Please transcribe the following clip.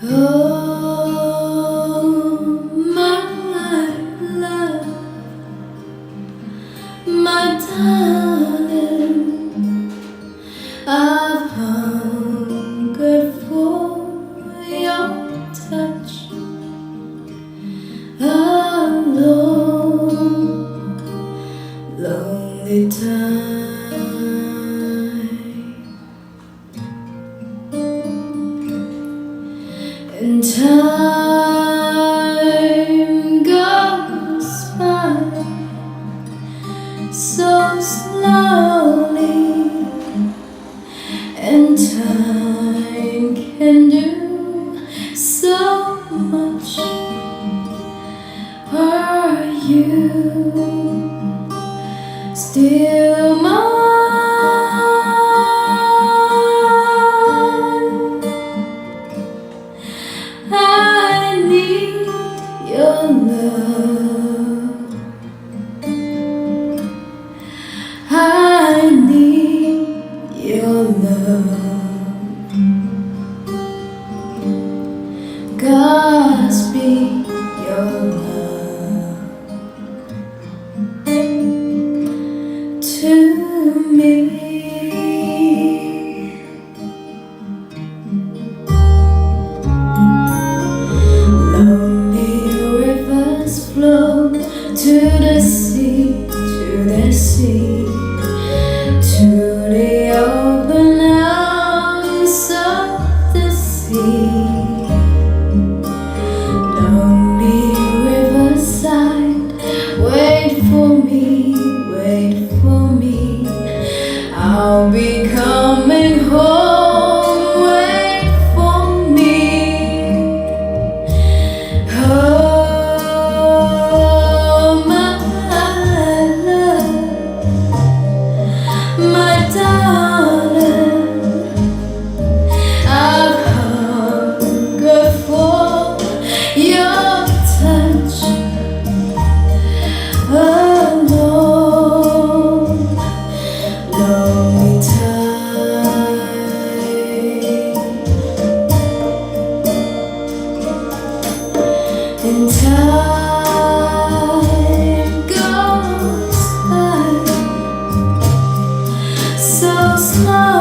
Oh, my love, my darling, I've hungered for your touch a long, lonely time. And time goes by so slowly, and time can do so much. Are you still mine? I need your love. I need your love. God speak your love to me. Lonely rivers flow to the sea, to the open arms of the sea. Lonely riverside, wait for me, I'll be coming home, wait for me. Oh, my love, my darling, I've hungered for your touch a long, lonely time. And time goes by so slow.